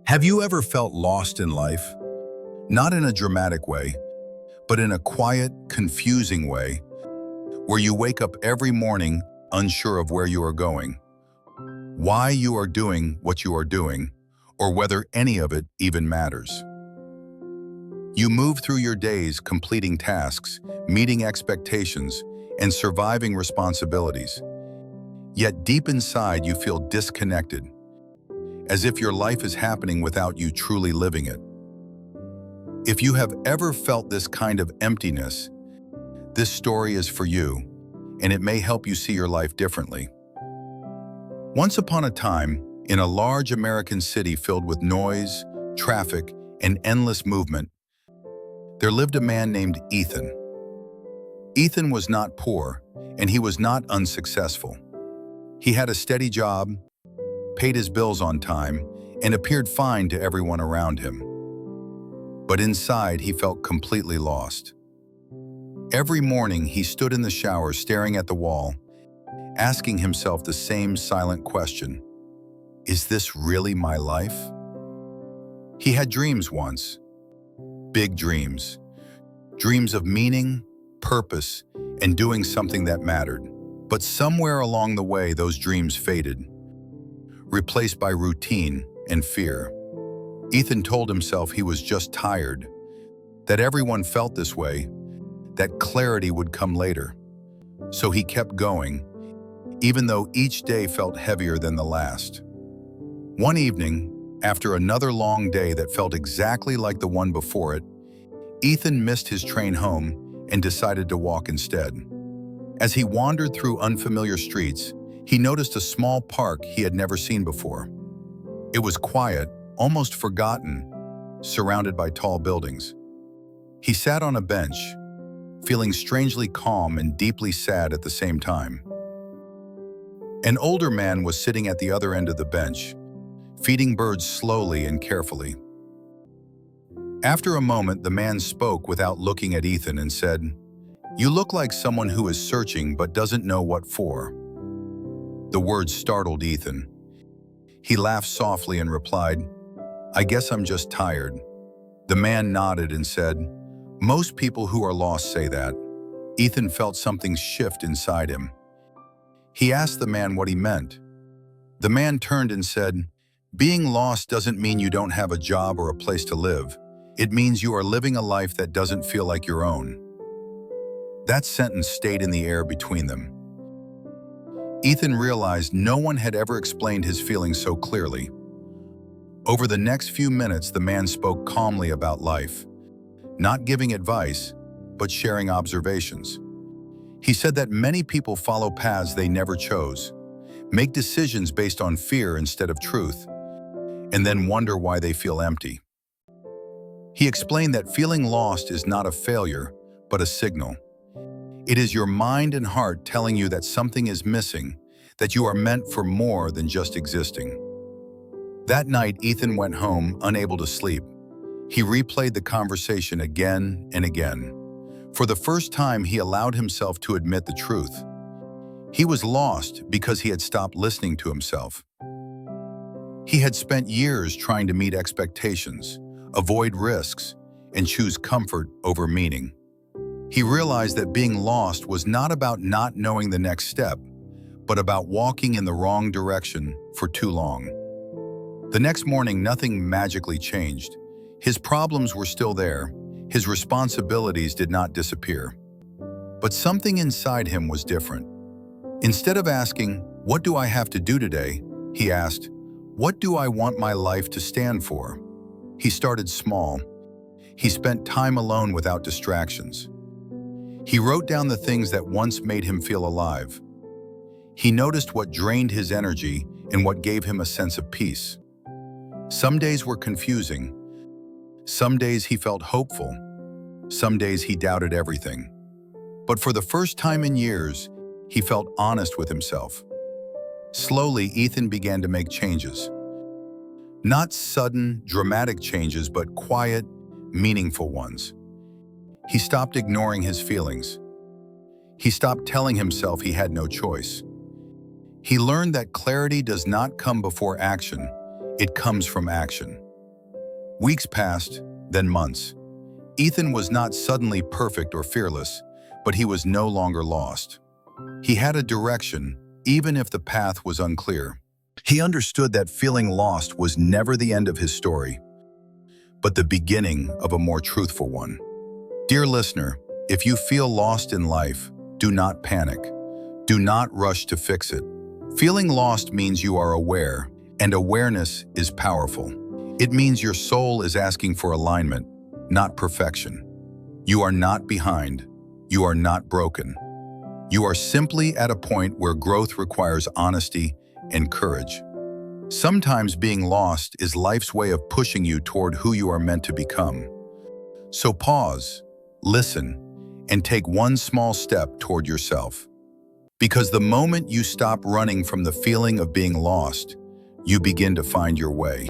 Have you ever felt lost in life? Not in a dramatic way, but in a quiet, confusing way, where you wake up every morning unsure of where you are going, why you are doing what you are doing, or whether any of it even matters. You move through your days completing tasks, meeting expectations, and surviving responsibilities. Yet deep inside you feel disconnected, as if your life is happening without you truly living it. If you have ever felt this kind of emptiness, this story is for you, and it may help you see your life differently. Once upon a time, in a large American city filled with noise, traffic, and endless movement, there lived a man named Ethan. Ethan was not poor, and he was not unsuccessful. He had a steady job, paid his bills on time, and appeared fine to everyone around him. But inside, he felt completely lost. Every morning, he stood in the shower staring at the wall, asking himself the same silent question: is this really my life? He had dreams once, big dreams, dreams of meaning, purpose, and doing something that mattered. But somewhere along the way, those dreams faded, replaced by routine and fear. Ethan told himself he was just tired, that everyone felt this way, that clarity would come later. So he kept going, even though each day felt heavier than the last. One evening, after another long day that felt exactly like the one before it, Ethan missed his train home and decided to walk instead. As he wandered through unfamiliar streets, he noticed a small park he had never seen before. It was quiet, almost forgotten, surrounded by tall buildings. He sat on a bench, feeling strangely calm and deeply sad at the same time. An older man was sitting at the other end of the bench, feeding birds slowly and carefully. After a moment, the man spoke without looking at Ethan and said, "You look like someone who is searching but doesn't know what for." The words startled Ethan. He laughed softly and replied, "I guess I'm just tired." The man nodded and said, "Most people who are lost say that." Ethan felt something shift inside him. He asked the man what he meant. The man turned and said, "Being lost doesn't mean you don't have a job or a place to live. It means you are living a life that doesn't feel like your own." That sentence stayed in the air between them. Ethan realized no one had ever explained his feelings so clearly. Over the next few minutes, the man spoke calmly about life, not giving advice, but sharing observations. He said that many people follow paths they never chose, make decisions based on fear instead of truth, and then wonder why they feel empty. He explained that feeling lost is not a failure, but a signal. It is your mind and heart telling you that something is missing, that you are meant for more than just existing. That night, Ethan went home, unable to sleep. He replayed the conversation again and again. For the first time, he allowed himself to admit the truth. He was lost because he had stopped listening to himself. He had spent years trying to meet expectations, avoid risks, and choose comfort over meaning. He realized that being lost was not about not knowing the next step, but about walking in the wrong direction for too long. The next morning, nothing magically changed. His problems were still there. His responsibilities did not disappear. But something inside him was different. Instead of asking, "What do I have to do today?" he asked, "What do I want my life to stand for?" He started small. He spent time alone without distractions. He wrote down the things that once made him feel alive. He noticed what drained his energy and what gave him a sense of peace. Some days were confusing. Some days he felt hopeful. Some days he doubted everything. But for the first time in years, he felt honest with himself. Slowly, Ethan began to make changes. Not sudden, dramatic changes, but quiet, meaningful ones. He stopped ignoring his feelings. He stopped telling himself he had no choice. He learned that clarity does not come before action, it comes from action. Weeks passed, then months. Ethan was not suddenly perfect or fearless, but he was no longer lost. He had a direction, even if the path was unclear. He understood that feeling lost was never the end of his story, but the beginning of a more truthful one. Dear listener, if you feel lost in life, do not panic. Do not rush to fix it. Feeling lost means you are aware, and awareness is powerful. It means your soul is asking for alignment, not perfection. You are not behind. You are not broken. You are simply at a point where growth requires honesty and courage. Sometimes being lost is life's way of pushing you toward who you are meant to become. So pause, listen, and take one small step toward yourself. Because the moment you stop running from the feeling of being lost, you begin to find your way.